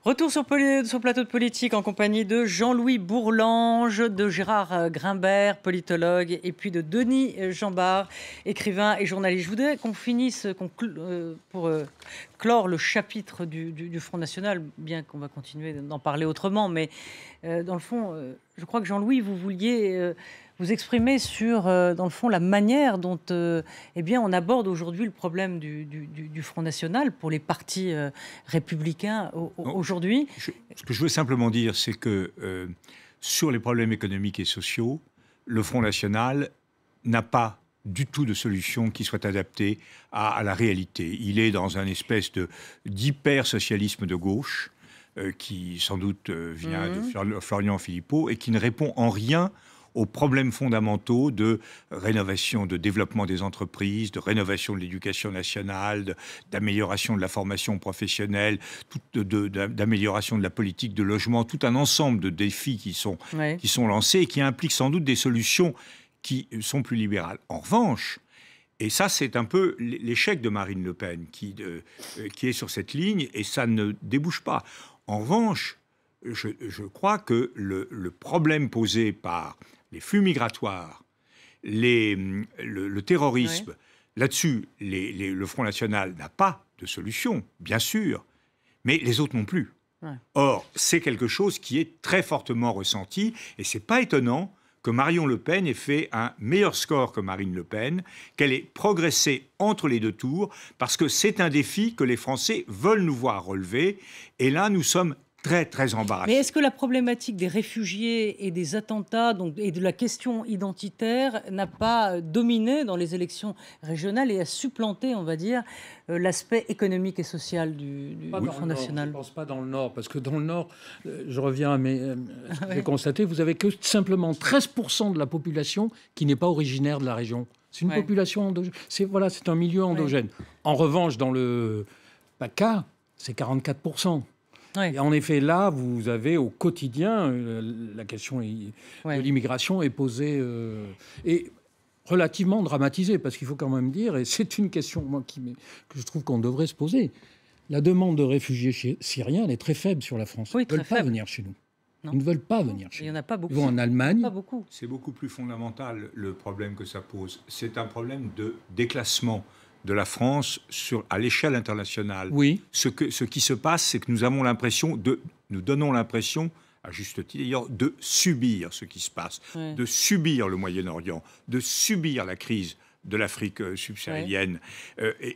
Retour sur Plateau de Politique en compagnie de Jean-Louis Bourlange, de Gérard Grimbert, politologue, et puis de Denis Jambard, écrivain et journaliste. Je voudrais qu'on finisse pour clore le chapitre du Front National, bien qu'on va continuer d'en parler autrement. Mais dans le fond, je crois que Jean-Louis, vous vouliez vous exprimer sur, dans le fond, la manière dont eh bien, on aborde aujourd'hui le problème du Front National pour les partis républicains aujourd'hui. Ce que je veux simplement dire, c'est que sur les problèmes économiques et sociaux, le Front National n'a pas du tout de solution qui soit adaptée à la réalité. Il est dans un espèce d'hyper-socialisme de gauche qui, sans doute, vient de Florian Philippot et qui ne répond en rien aux problèmes fondamentaux de rénovation, de développement des entreprises, de rénovation de l'éducation nationale, d'amélioration de la formation professionnelle, d'amélioration de la politique de logement, tout un ensemble de défis qui sont lancés et qui impliquent sans doute des solutions qui sont plus libérales. En revanche, et ça c'est un peu l'échec de Marine Le Pen qui est sur cette ligne et ça ne débouche pas. En revanche, je crois que le problème posé par les flux migratoires, le terrorisme, là-dessus, le Front National n'a pas de solution, bien sûr, mais les autres non plus. Or, c'est quelque chose qui est très fortement ressenti, et c'est pas étonnant que Marion Le Pen ait fait un meilleur score que Marine Le Pen, qu'elle ait progressé entre les deux tours, parce que c'est un défi que les Français veulent nous voir relever, et là, nous sommes très embarrassé. Mais est-ce que la problématique des réfugiés et des attentats et de la question identitaire n'a pas dominé dans les élections régionales et a supplanté, on va dire, l'aspect économique et social du Front National? Je ne pense pas dans le Nord, parce que dans le Nord, je reviens à ce que j'ai constaté, vous avez que simplement 13% de la population qui n'est pas originaire de la région. C'est une population endogène. C'est un milieu endogène. En revanche, dans le PACA, c'est 44%. Et en effet, là, vous avez au quotidien, la question de l'immigration est posée et relativement dramatisée, parce qu'il faut quand même dire, et c'est une question que je trouve qu'on devrait se poser, la demande de réfugiés syriens, elle est très faible sur la France. Ils ne veulent pas venir chez nous. Non. Ils ne veulent pas venir chez nous. Il n'y en a pas beaucoup. Ils vont en Allemagne. Pas beaucoup. C'est beaucoup plus fondamental, le problème que ça pose. C'est un problème de déclassement de la France à l'échelle internationale. Oui. Ce qui se passe, c'est que nous donnons l'impression, à juste titre d'ailleurs, de subir ce qui se passe, de subir le Moyen-Orient, de subir la crise de l'Afrique subsaharienne.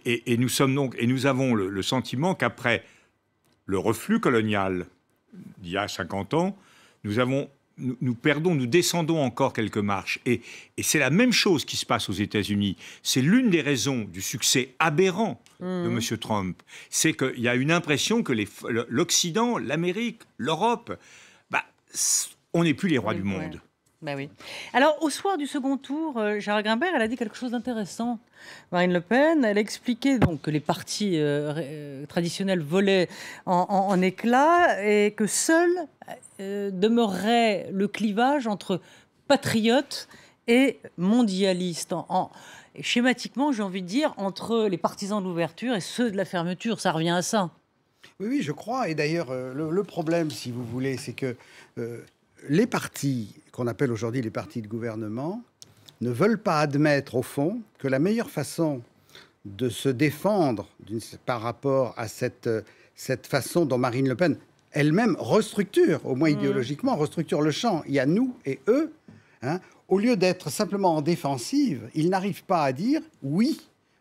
Et nous avons le sentiment qu'après le reflux colonial d'il y a 50 ans, nous descendons encore quelques marches. Et c'est la même chose qui se passe aux États-Unis. C'est l'une des raisons du succès aberrant de M. Trump. C'est qu'il y a une impression que l'Occident, l'Amérique, l'Europe, on n'est plus les rois du monde. Ben oui. Alors, au soir du second tour, Gérard Grimbert, elle a dit quelque chose d'intéressant. Marine Le Pen, elle a expliqué donc, que les partis traditionnels volaient en éclats et que seul demeurerait le clivage entre patriotes et mondialistes. Schématiquement, j'ai envie de dire, entre les partisans de l'ouverture et ceux de la fermeture. Ça revient à ça. Oui, je crois. Et d'ailleurs, le problème, si vous voulez, c'est que les partis qu'on appelle aujourd'hui les partis de gouvernement ne veulent pas admettre, au fond, que la meilleure façon de se défendre par rapport à cette façon dont Marine Le Pen elle-même restructure, au moins idéologiquement, restructure le champ. Il y a nous et eux. Au lieu d'être simplement en défensive, ils n'arrivent pas à dire « oui,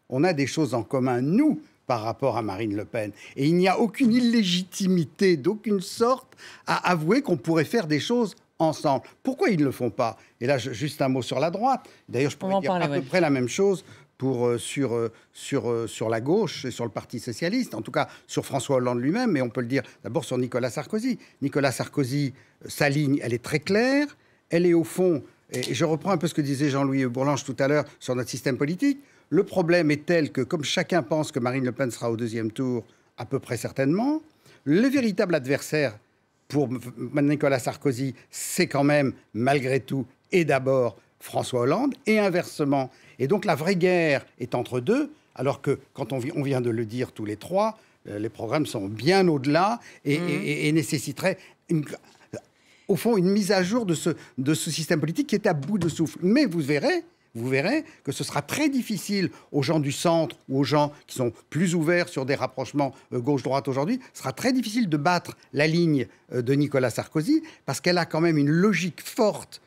on a des choses en commun, nous », par rapport à Marine Le Pen. Et il n'y a aucune illégitimité d'aucune sorte à avouer qu'on pourrait faire des choses ensemble. Pourquoi ils ne le font pas? Et là, juste un mot sur la droite. D'ailleurs, je pourrais dire à peu près la même chose sur la gauche et sur le Parti socialiste, en tout cas sur François Hollande lui-même, mais on peut le dire d'abord sur Nicolas Sarkozy. Nicolas Sarkozy, sa ligne, elle est très claire, elle est au fond, et je reprends un peu ce que disait Jean-Louis Bourlange tout à l'heure sur notre système politique, le problème est tel que, comme chacun pense que Marine Le Pen sera au deuxième tour, à peu près certainement, le véritable adversaire pour Nicolas Sarkozy, c'est quand même, malgré tout, et d'abord François Hollande, et inversement. Et donc la vraie guerre est entre deux, alors que, quand on vient de le dire tous les trois, Les programmes sont bien au-delà et nécessiteraient, au fond, une mise à jour de ce système politique qui est à bout de souffle. Mais vous verrez que ce sera très difficile aux gens du centre ou aux gens qui sont plus ouverts sur des rapprochements gauche-droite aujourd'hui, ce sera très difficile de battre la ligne de Nicolas Sarkozy parce qu'elle a quand même une logique forte.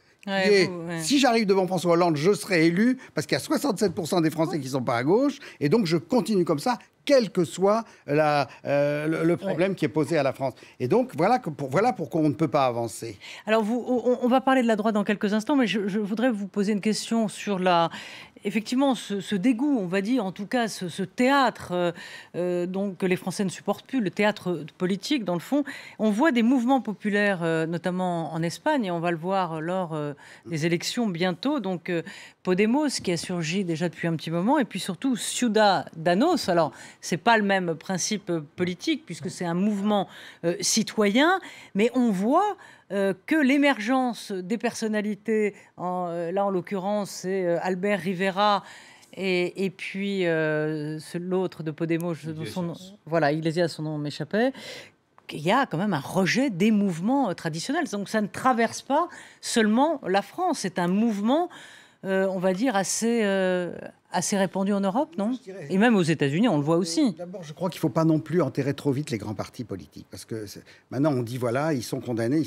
Si j'arrive devant François Hollande, je serai élu parce qu'il y a 67% des Français qui ne sont pas à gauche et donc je continue comme ça, quel que soit le problème qui est posé à la France. Et donc, voilà pourquoi on ne peut pas avancer. Alors, on va parler de la droite dans quelques instants, mais je voudrais vous poser une question sur effectivement, ce dégoût, on va dire, en tout cas, ce théâtre donc, que les Français ne supportent plus, le théâtre politique, dans le fond. On voit des mouvements populaires, notamment en Espagne, et on va le voir lors des élections bientôt. Donc, Podemos, qui a surgi déjà depuis un petit moment, et puis surtout Ciudadanos. Alors, c'est pas le même principe politique, puisque c'est un mouvement citoyen, mais on voit que l'émergence des personnalités, là en l'occurrence c'est Albert Rivera et puis l'autre de Podemos, Iglesias, son nom m'échappait, il y a quand même un rejet des mouvements traditionnels. Donc ça ne traverse pas seulement la France, c'est un mouvement, on va dire, assez répandu en Europe, non? Et même aux États-Unis, on le voit aussi. D'abord, je crois qu'il ne faut pas non plus enterrer trop vite les grands partis politiques. Parce que maintenant, on dit, voilà, ils sont condamnés.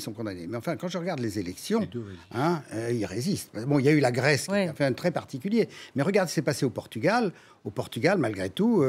Mais enfin, quand je regarde les élections, ils résistent. Bon, il y a eu la Grèce qui a fait un très particulier. Mais regarde ce qui s'est passé au Portugal. Au Portugal, malgré tout,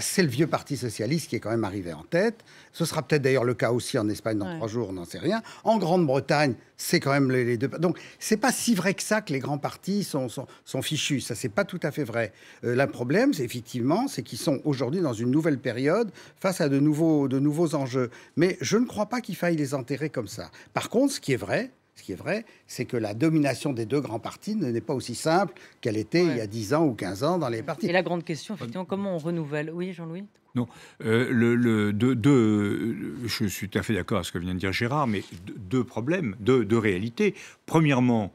c'est le vieux Parti socialiste qui est quand même arrivé en tête. Ce sera peut-être d'ailleurs le cas aussi en Espagne dans 3 jours, on n'en sait rien. En Grande-Bretagne, c'est quand même les deux. Donc, c'est pas si vrai que ça que les grands partis sont fichus. Ça, c'est pas tout à fait vrai. Le problème, c'est qu'ils sont aujourd'hui dans une nouvelle période face à de nouveaux enjeux. Mais je ne crois pas qu'il faille les enterrer comme ça. Par contre, ce qui est vrai, c'est que la domination des 2 grands partis n'est pas aussi simple qu'elle était il y a 10 ans ou 15 ans dans les partis. Et la grande question, effectivement, comment on renouvelle? Oui, Jean-Louis? Non, je suis tout à fait d'accord avec ce que vient de dire Gérard, mais 2 problèmes, 2 réalités. Premièrement,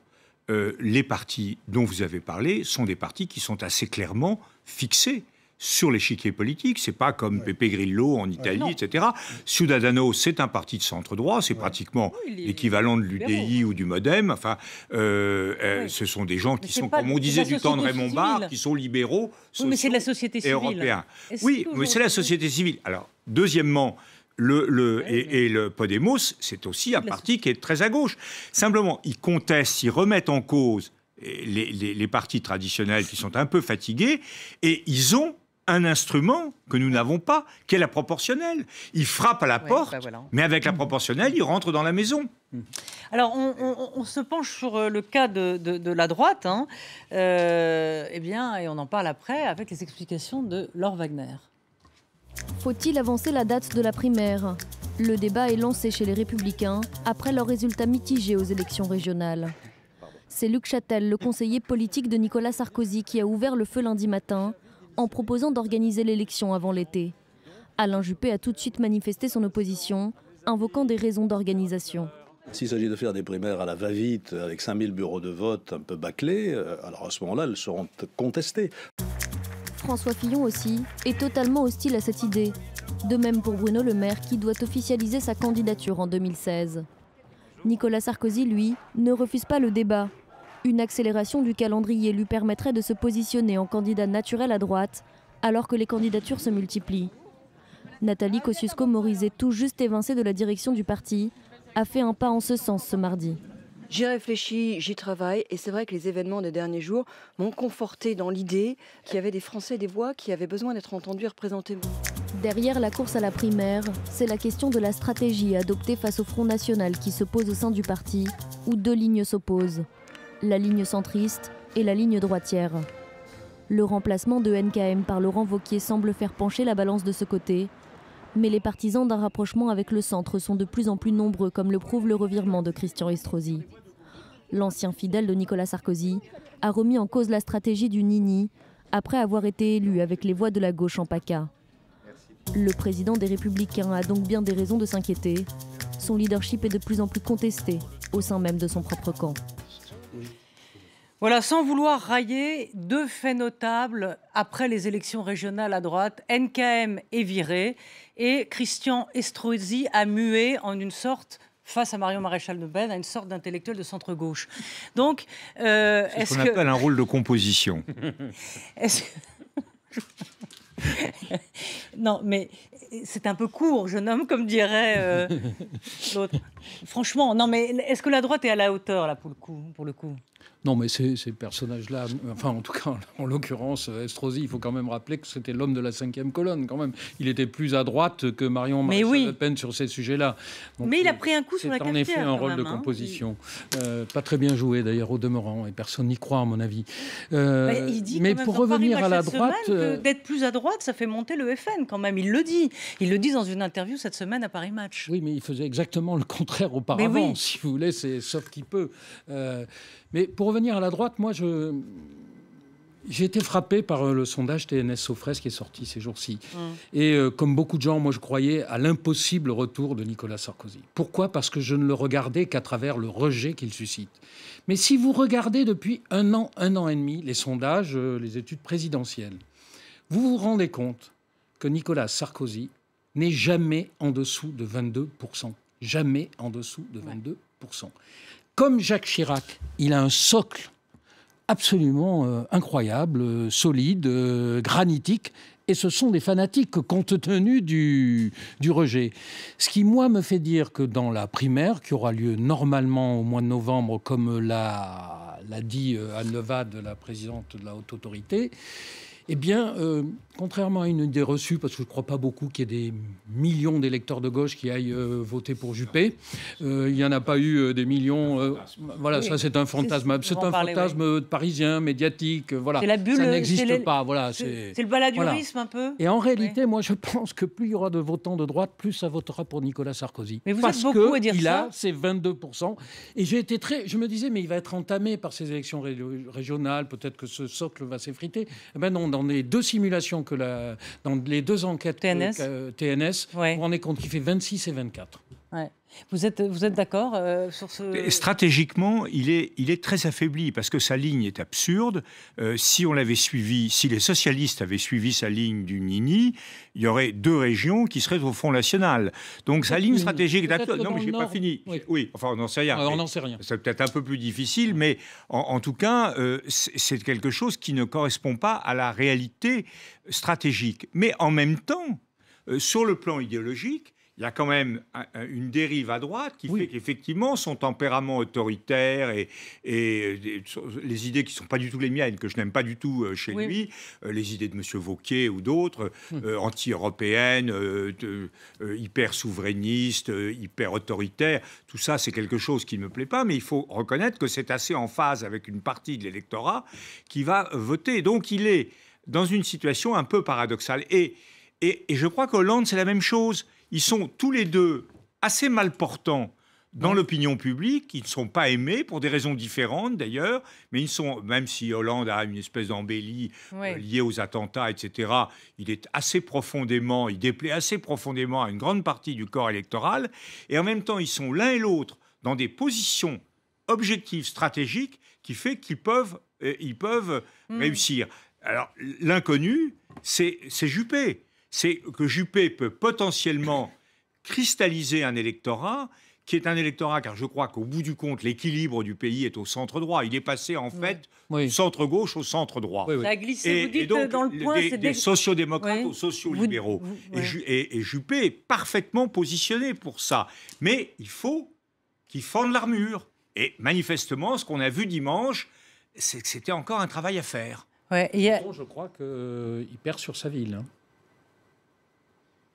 les partis dont vous avez parlé sont des partis qui sont assez clairement fixés sur l'échiquier politique. C'est pas comme Pepe Grillo en Italie, etc. Ciudadanos, c'est un parti de centre-droit, c'est pratiquement l'équivalent de l'UDI ou du Modem. Enfin, ce sont des gens qui sont, comme on disait du temps de Raymond Barre, qui sont libéraux, mais c'est de la société civile. Européens. Oui, mais c'est la société civile. Alors, deuxièmement, le Podemos, c'est aussi un parti qui est très à gauche. Simplement, ils contestent, ils remettent en cause les partis traditionnels qui sont un peu fatigués, et ils ont un instrument que nous n'avons pas, qui est la proportionnelle. Ils frappent à la porte, mais avec la proportionnelle, ils rentrent dans la maison. Alors, on se penche sur le cas de la droite, et on en parle après avec les explications de Laure Wagner. Faut-il avancer la date de la primaire? Le débat est lancé chez les Républicains après leurs résultats mitigés aux élections régionales. C'est Luc Châtel, le conseiller politique de Nicolas Sarkozy, qui a ouvert le feu lundi matin en proposant d'organiser l'élection avant l'été. Alain Juppé a tout de suite manifesté son opposition, invoquant des raisons d'organisation. S'il s'agit de faire des primaires à la va-vite, avec 5000 bureaux de vote un peu bâclés, alors à ce moment-là, elles seront contestées. François Fillon aussi est totalement hostile à cette idée. De même pour Bruno Le Maire, qui doit officialiser sa candidature en 2016. Nicolas Sarkozy, lui, ne refuse pas le débat. Une accélération du calendrier lui permettrait de se positionner en candidat naturel à droite, alors que les candidatures se multiplient. Nathalie Kosciusko-Morizet, tout juste évincée de la direction du parti, a fait un pas en ce sens ce mardi. J'y réfléchis, j'y travaille, et c'est vrai que les événements des derniers jours m'ont conforté dans l'idée qu'il y avait des Français, des voix qui avaient besoin d'être entendues et représentées. Derrière la course à la primaire, c'est la question de la stratégie adoptée face au Front National qui se pose au sein du parti, où 2 lignes s'opposent. La ligne centriste et la ligne droitière. Le remplacement de NKM par Laurent Wauquiez semble faire pencher la balance de ce côté, mais les partisans d'un rapprochement avec le centre sont de plus en plus nombreux, comme le prouve le revirement de Christian Estrosi. L'ancien fidèle de Nicolas Sarkozy a remis en cause la stratégie du Nini après avoir été élu avec les voix de la gauche en PACA. Le président des Républicains a donc bien des raisons de s'inquiéter. Son leadership est de plus en plus contesté au sein même de son propre camp. Voilà, sans vouloir railler, 2 faits notables après les élections régionales à droite. NKM est viré et Christian Estrosi a mué en une sorte, face à Marion Maréchal Le Pen, à une sorte d'intellectuel de centre-gauche. Donc, c'est ce qu'on appelle un rôle de composition. Est-ce que... Non, mais c'est un peu court, jeune homme, comme dirait l'autre. Franchement, non, mais est-ce que la droite est à la hauteur, là, pour le coup Non, mais ces personnages-là, enfin, en tout cas, en l'occurrence, Estrosi, il faut quand même rappeler que c'était l'homme de la 5e colonne, quand même. Il était plus à droite que Marion Maréchal Le Pen sur ces sujets-là. Donc, mais il a pris un coup sur la cafetière. C'est en effet un rôle de composition. Pas très bien joué, d'ailleurs, au demeurant, et personne n'y croit, à mon avis. Il dit mais pour revenir à la droite... d'être plus à droite, ça fait monter le FN, quand même. Il le dit. Il le dit dans une interview cette semaine à Paris Match. Oui, mais il faisait exactement le contraire auparavant, si vous voulez, sauf qu'il peut. Mais pour revenir à la droite, moi, j'ai été frappé par le sondage TNS Sofres qui est sorti ces jours-ci. Et comme beaucoup de gens, moi, je croyais à l'impossible retour de Nicolas Sarkozy. Pourquoi ? Parce que je ne le regardais qu'à travers le rejet qu'il suscite. Mais si vous regardez depuis un an et demi, les sondages, les études présidentielles, vous vous rendez compte que Nicolas Sarkozy n'est jamais en dessous de 22%. Jamais en dessous de 22%. Comme Jacques Chirac, il a un socle absolument incroyable, solide, granitique, et ce sont des fanatiques compte tenu du rejet. Ce qui, moi, me fait dire que dans la primaire, qui aura lieu normalement au mois de novembre, comme l'a dit Anne Levade, la présidente de la Haute Autorité, eh bien, contrairement à une idée reçue, parce que je ne crois pas beaucoup qu'il y ait des millions d'électeurs de gauche qui aillent voter pour Juppé, il n'y en a pas eu des millions. Voilà, ça c'est un fantasme. C'est un fantasme parisien, médiatique. Voilà, la bulle, ça n'existe pas. Voilà, c'est le baladurisme un peu. Et en réalité, moi je pense que plus il y aura de votants de droite, plus ça votera pour Nicolas Sarkozy. Mais vous êtes beaucoup à dire ça. Il a ces 22%. Et je me disais, mais il va être entamé par ces élections régionales, peut-être que ce socle va s'effriter. Eh ben non, dans les 2 simulations dans les 2 enquêtes TNS, on en est compte qu'il fait 26 et 24. Ouais. Vous êtes d'accord sur ce... Stratégiquement, il est très affaibli parce que sa ligne est absurde. Si on l'avait suivi, si les socialistes avaient suivi sa ligne du Nini, il y aurait 2 régions qui seraient au Front National. Donc sa ligne stratégique est absurde. Non, mais je n'ai pas fini. Oui, enfin, on n'en sait rien. On n'en sait rien. C'est peut-être un peu plus difficile, mais en tout cas, c'est quelque chose qui ne correspond pas à la réalité stratégique. Mais en même temps, sur le plan idéologique, il y a quand même une dérive à droite qui fait qu'effectivement, son tempérament autoritaire et les idées qui ne sont pas du tout les miennes, que je n'aime pas du tout chez lui, les idées de M. Wauquiez ou d'autres, anti-européennes, hyper souverainistes, hyper autoritaires, tout ça, c'est quelque chose qui ne me plaît pas, mais il faut reconnaître que c'est assez en phase avec une partie de l'électorat qui va voter. Donc, il est dans une situation un peu paradoxale. Et je crois qu'Hollande, c'est la même chose. Ils sont tous les 2 assez mal portants dans l'opinion publique. Ils ne sont pas aimés pour des raisons différentes d'ailleurs, mais ils sont, même si Hollande a une espèce d'embellie liée aux attentats, etc., il est assez profondément, il déplaît assez profondément à une grande partie du corps électoral. Et en même temps, ils sont l'un et l'autre dans des positions objectives stratégiques qui fait qu'ils peuvent réussir. Alors, l'inconnu, c'est Juppé. C'est que Juppé peut potentiellement cristalliser un électorat qui est un électorat, car je crois qu'au bout du compte, l'équilibre du pays est au centre droit. Il est passé en fait du centre-gauche au centre-droit. Ça a glissé, vous dites, donc, dans le point. Des sociodémocrates aux sociolibéraux. Et Juppé est parfaitement positionné pour ça. Mais il faut qu'il fende l'armure. Et manifestement, ce qu'on a vu dimanche, c'est que c'était encore un travail à faire. Je crois qu'il perd sur sa ville.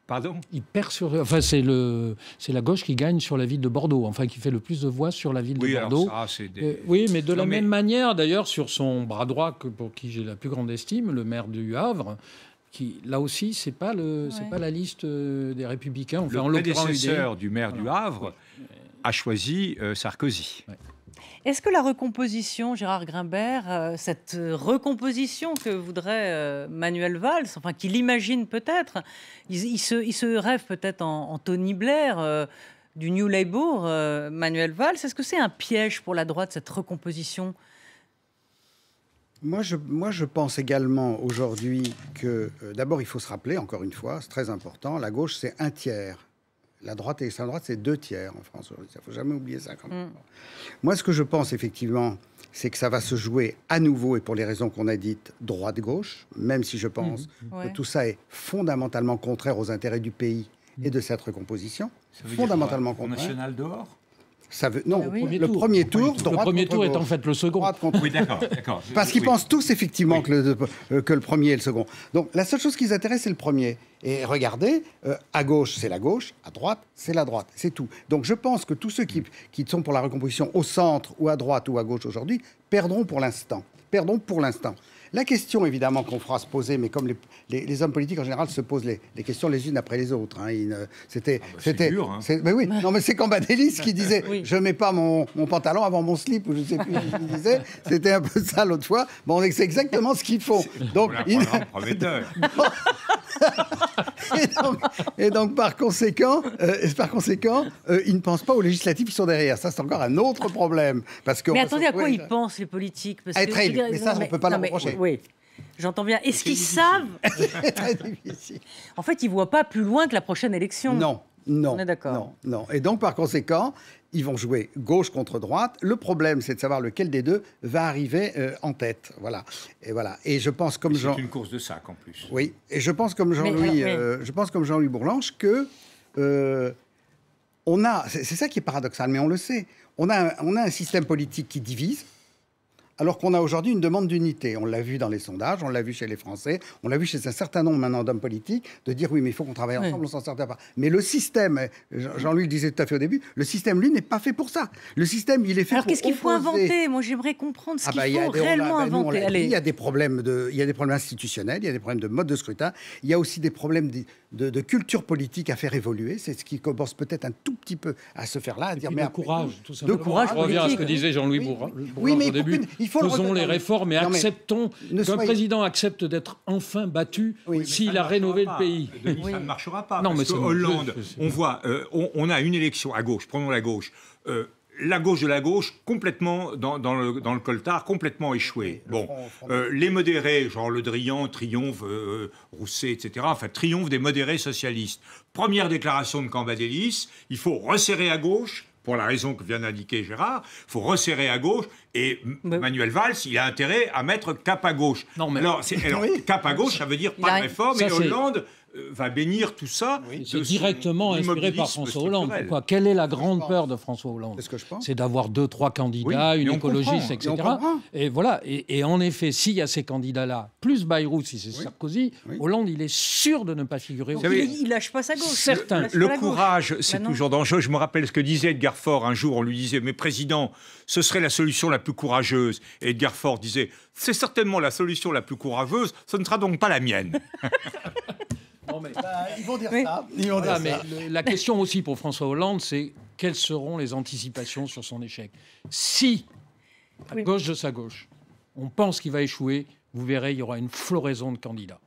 Pardon ? Il perd sur... Enfin, c'est la gauche qui gagne sur la ville de Bordeaux, enfin, qui fait le plus de voix sur la ville de Bordeaux. Alors ça, oui, mais de la même manière, d'ailleurs, sur son bras droit, pour qui j'ai la plus grande estime, le maire du Havre, qui, là aussi, c'est pas la liste des Républicains. Enfin, le prédécesseur du maire du Havre a choisi Sarkozy. Est-ce que la recomposition, Gérard Grimbert, cette recomposition que voudrait Manuel Valls, enfin qu'il imagine peut-être, il se rêve peut-être en Tony Blair du New Labour, Manuel Valls, est-ce que c'est un piège pour la droite, cette recomposition ? Moi, je pense également aujourd'hui que, d'abord, il faut se rappeler, encore une fois, c'est très important, la gauche, c'est un tiers. La droite et l'extrême droite, c'est 2 tiers en France. Il ne faut jamais oublier ça. Quand même. Moi, ce que je pense, effectivement, c'est que ça va se jouer à nouveau, et pour les raisons qu'on a dites, droite-gauche, même si je pense que tout ça est fondamentalement contraire aux intérêts du pays et de cette recomposition. Fondamentalement contraire. National dehors. Ça veut, non, premier le tour. premier tour, Le premier tour est en fait le second. Oui, d'accord. Parce qu'ils pensent tous effectivement que le premier est le second. Donc la seule chose qui les intéresse, c'est le premier. Et regardez, à gauche, c'est la gauche, à droite, c'est la droite. C'est tout. Donc je pense que tous ceux qui sont pour la recomposition au centre, ou à droite, ou à gauche aujourd'hui, perdront pour l'instant. Perdront pour l'instant. La question, évidemment, qu'on fera se poser, mais comme les hommes politiques en général se posent les questions les unes après les autres. Hein, c'était dur. Hein. mais oui, non, mais c'est Cambadélis qui disait je mets pas mon pantalon avant mon slip, ou je sais plus ce qu'il disait. C'était un peu ça l'autre fois. Bon, c'est exactement ce qu'ils font. Donc, et donc, par conséquent, ils ne pensent pas aux législatives qui sont derrière. Ça, c'est encore un autre problème. Parce que mais attendez, à quoi ils pensent, les politiques? Parce être élus. Mais ça, on ne peut pas leur reprocher. Oui, j'entends bien. Est-ce qu'ils savent? C'est très difficile. En fait, ils ne voient pas plus loin que la prochaine élection. Non. On est d'accord. Non. Et donc, par conséquent, ils vont jouer gauche contre droite. Le problème, c'est de savoir lequel des deux va arriver en tête. Voilà. Et je pense comme C'est une course de sac, en plus. Oui. Et je pense comme Jean-Louis Bourlanges que on a. C'est ça qui est paradoxal, mais on le sait. On a un système politique qui divise, alors qu'on a aujourd'hui une demande d'unité. On l'a vu dans les sondages, on l'a vu chez les Français, on l'a vu chez un certain nombre maintenant d'hommes politiques, de dire oui, mais il faut qu'on travaille ensemble, on s'en sortira pas. Mais le système, Jean-Louis le disait tout à fait au début, le système, lui, n'est pas fait pour ça. Le système, il est fait alors pour qu'est-ce qu'il faut inventer? Moi, j'aimerais comprendre ce qu'il faut réellement inventer. Il y a des problèmes institutionnels, il y a des problèmes de mode de scrutin, il y a aussi des problèmes de culture politique à faire évoluer. C'est ce qui commence peut-être un tout petit peu à se faire là, à dire mais courage, tout simplement. De courage. Je reviens à ce que disait Jean-Louis Bourlanges au début. Faisons les réformes et acceptons qu'un président accepte d'être enfin battu s'il a rénové le pays. Denis, ça ne marchera pas. Non, parce que Hollande, on voit, on a une élection à gauche, prenons la gauche. La gauche de la gauche, complètement dans le coltard, complètement échoué. Bon, les modérés, genre Le Drian, Triomphe, Rousset, etc., enfin, triomphe des modérés socialistes. Première déclaration de Cambadélis, il faut resserrer à gauche, pour la raison que vient d'indiquer Gérard, il faut resserrer à gauche, et Manuel Valls, il a intérêt à mettre cap à gauche. Non, mais alors, cap à gauche, ça veut dire pas de réforme, et Hollande va bénir tout ça. C'est directement inspiré par François Hollande. Pourquoi ? Quelle est la grande peur de François Hollande ? C'est d'avoir 2-3 candidats, une écologiste, etc. Et voilà. Et en effet, s'il y a ces candidats-là, plus Bayrou, si c'est Sarkozy, Hollande, il est sûr de ne pas figurer. Il lâche pas sa gauche. Certain. Le courage, c'est toujours dangereux. Je me rappelle ce que disait Edgar Faure un jour. On lui disait, mais président, ce serait la solution la plus courageuse. Et Edgar Faure disait, c'est certainement la solution la plus courageuse, ce ne sera donc pas la mienne. Non, mais... ils vont dire ça. Mais la question aussi pour François Hollande, c'est quelles seront les anticipations sur son échec. Si, à gauche de sa gauche, on pense qu'il va échouer, vous verrez, il y aura une floraison de candidats.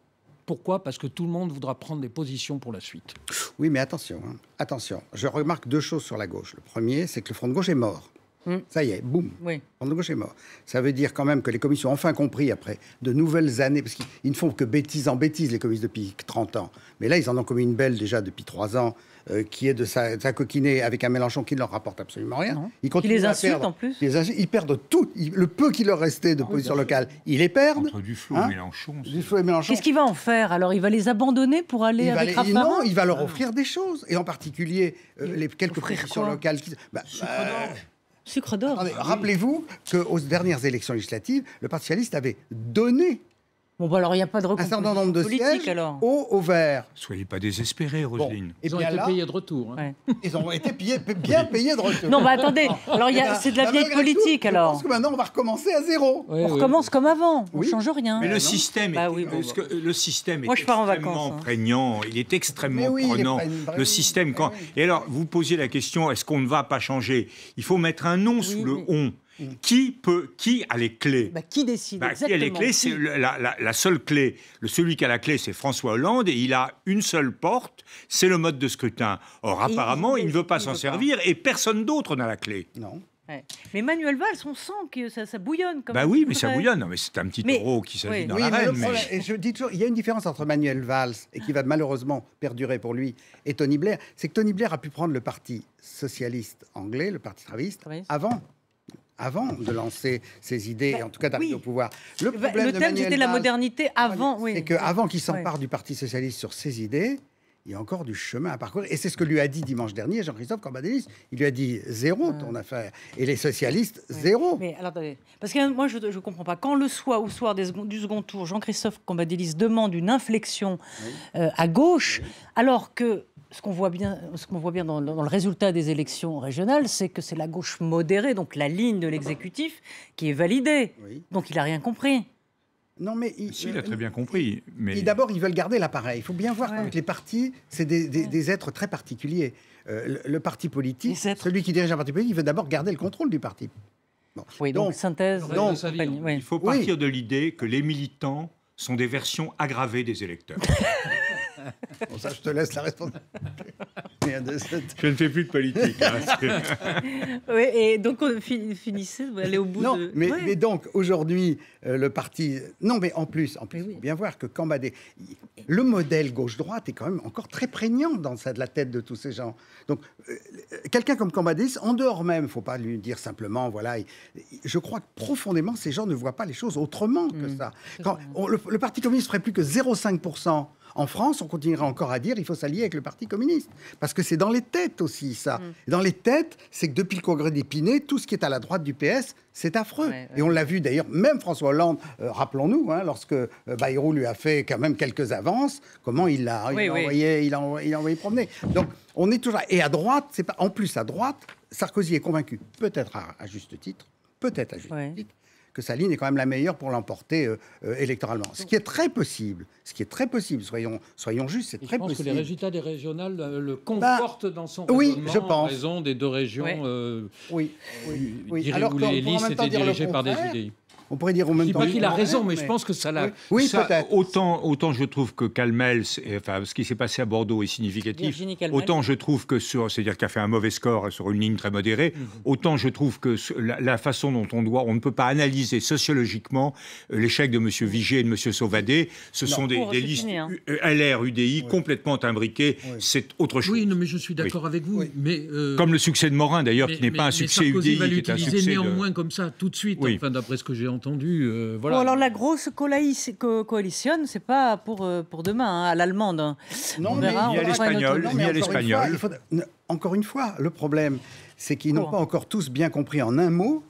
Pourquoi ? Parce que tout le monde voudra prendre des positions pour la suite. Oui, mais attention. Attention. Je remarque 2 choses sur la gauche. Le premier, c'est que le Front de gauche est mort. Ça y est, boum, le Front de gauche est mort. Ça veut dire quand même que les communistes ont enfin compris, après de nouvelles années, parce qu'ils ne font que bêtise en bêtise, les communistes, depuis 30 ans. Mais là, ils en ont commis une belle déjà depuis 3 ans, qui est de s'acoquiner avec un Mélenchon qui ne leur rapporte absolument rien. Ils continuent les insultent à perdre, en plus. Ils perdent tout. Le peu qui leur restait de position locale, ils les perdent. Entre Duflot et Mélenchon. Qu'est-ce qu'il va en faire? Alors, il va les abandonner pour aller avec Raffarin? Non, il va leur offrir des choses. Et en particulier, les quelques positions locales... Sucre d'or. Rappelez-vous qu'aux dernières élections législatives, le Parti socialiste avait donné Bon, bah alors il n'y a pas de un certain nombre de sièges au vert. Soyez pas désespérés, Roselyne. Ils ont été payés de retour. Hein. Ils ont été bien payés de retour. Non, mais attendez, alors c'est de la vieille politique, tout, alors. Je pense que maintenant, on va recommencer à zéro. On recommence comme avant, on ne change rien. Mais le système le système est extrêmement prégnant, il est extrêmement prenant. Le système, Et alors, vous posiez la question, est-ce qu'on ne va pas changer? Il faut mettre un nom sous le « on ». Qui a les clés? Qui décide? Qui a les clés? C'est la seule clé. Celui qui a la clé, c'est François Hollande, et il a une seule porte, c'est le mode de scrutin. Or, apparemment, il ne veut pas s'en servir, et personne d'autre n'a la clé. Non. Ouais. Mais Manuel Valls, on sent que ça bouillonne. Comme oui, mais ça bouillonne. Non, mais c'est un petit taureau qui s'agit dans l'arène. Et je dis toujours, il y a une différence entre Manuel Valls, et qui va malheureusement perdurer pour lui, et Tony Blair. C'est que Tony Blair a pu prendre le parti socialiste anglais, le parti travailliste, avant de lancer ses idées, et en tout cas d'arriver au pouvoir. Le thème, c'était la modernité avant. C'est qu'avant qu'il s'empare du Parti socialiste sur ses idées, il y a encore du chemin à parcourir. Et c'est ce que lui a dit dimanche dernier Jean-Christophe Cambadélis. Il lui a dit zéro ton affaire. Et les socialistes, zéro. Mais alors, attendez. Parce que moi, je ne comprends pas. Quand au soir du second tour, Jean-Christophe Cambadélis demande une inflexion à gauche, alors que ce qu'on voit bien dans le résultat des élections régionales, c'est que c'est la gauche modérée, donc la ligne de l'exécutif, qui est validée. Oui. Donc il n'a rien compris. Non, mais il a très bien compris. Mais d'abord, ils veulent garder l'appareil. Il faut bien voir que les partis, c'est des êtres très particuliers. Le parti politique, celui qui dirige un parti politique, il veut d'abord garder le contrôle du parti. Bon. Oui, donc synthèse. Il faut partir de l'idée que les militants sont des versions aggravées des électeurs. Bon, ça, je te laisse la responsabilité. Je ne fais plus de politique. Oui, et donc on finissait, aller au bout de... Mais donc, aujourd'hui, le parti... Non, mais en plus, il faut bien voir que Cambadélis... Le modèle gauche-droite est quand même encore très prégnant dans la tête de tous ces gens. Donc, quelqu'un comme Cambadélis, en dehors même, il ne faut pas lui dire simplement, voilà... Je crois que profondément, ces gens ne voient pas les choses autrement que ça. Quand le Parti communiste ferait plus que 0,5%. En France, on continuera encore à dire qu'il faut s'allier avec le Parti communiste. Parce que c'est dans les têtes aussi, ça. Dans les têtes, c'est que depuis le congrès d'Épinay, tout ce qui est à la droite du PS, c'est affreux. Et on l'a vu d'ailleurs, même François Hollande, rappelons-nous, lorsque Bayrou lui a fait quand même quelques avances, comment il l'a envoyé promener. Donc, on est toujours... Et à droite, c'est pas... En plus, à droite, Sarkozy est convaincu, peut-être à juste titre, que sa ligne est quand même la meilleure pour l'emporter électoralement. Ce qui est très possible, soyons justes, c'est très possible. Je pense que les résultats des régionales le confortent dans son raisonnement en raison des deux régions Alors, où les listes étaient dirigées par des UDI. On pourrait dire au même temps... Je ne dis pas qu'il a raison, mais je pense que ça l'a... Oui, peut-être. Autant je trouve que Calmels, ce qui s'est passé à Bordeaux est significatif, autant je trouve que c'est-à-dire qu'il a fait un mauvais score sur une ligne très modérée, autant je trouve que la façon dont on ne peut pas analyser sociologiquement l'échec de M. Vigée et de M. Sauvadet, ce sont des listes LR, UDI complètement imbriquées, c'est autre chose. Oui, non, mais je suis d'accord avec vous. Mais, comme le succès de Morin, d'ailleurs, qui n'est pas un succès UDI, qui est un succès néanmoins comme ça, tout de suite, enfin, d'après ce que j'ai entendu. Voilà. Bon, alors la grosse coalition, c'est pas pour demain, à l'allemande. Non, mais il y a l'espagnol. Encore une fois, le problème, c'est qu'ils n'ont pas encore tous bien compris en un mot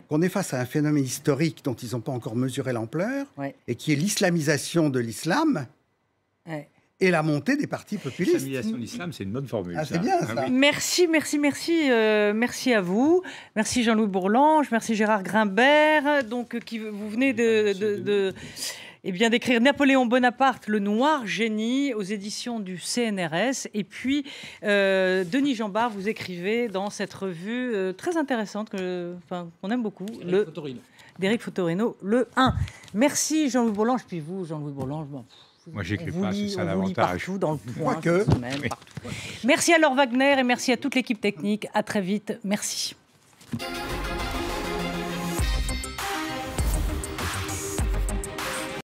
qu'on est face à un phénomène historique dont ils n'ont pas encore mesuré l'ampleur, et qui est l'islamisation de l'islam. Et la montée des partis populistes. L'islamisation de l'islam, c'est une bonne formule. C'est bien, ça. Merci à vous. Merci Jean-Louis Bourlange, merci Gérard Grimbert. Donc, vous venez d'écrire Napoléon Bonaparte, le noir génie, aux éditions du CNRS. Et puis, Denis Jambard, vous écrivez dans cette revue très intéressante qu'on aime beaucoup, d'Éric Fotorino, le 1. Merci Jean-Louis Bourlange. Puis vous, Jean-Louis Bourlange, moi, j'écris pas, c'est ça l'avantage. Partout dans le point, partout. Merci à Laure Wagner et merci à toute l'équipe technique. À très vite. Merci.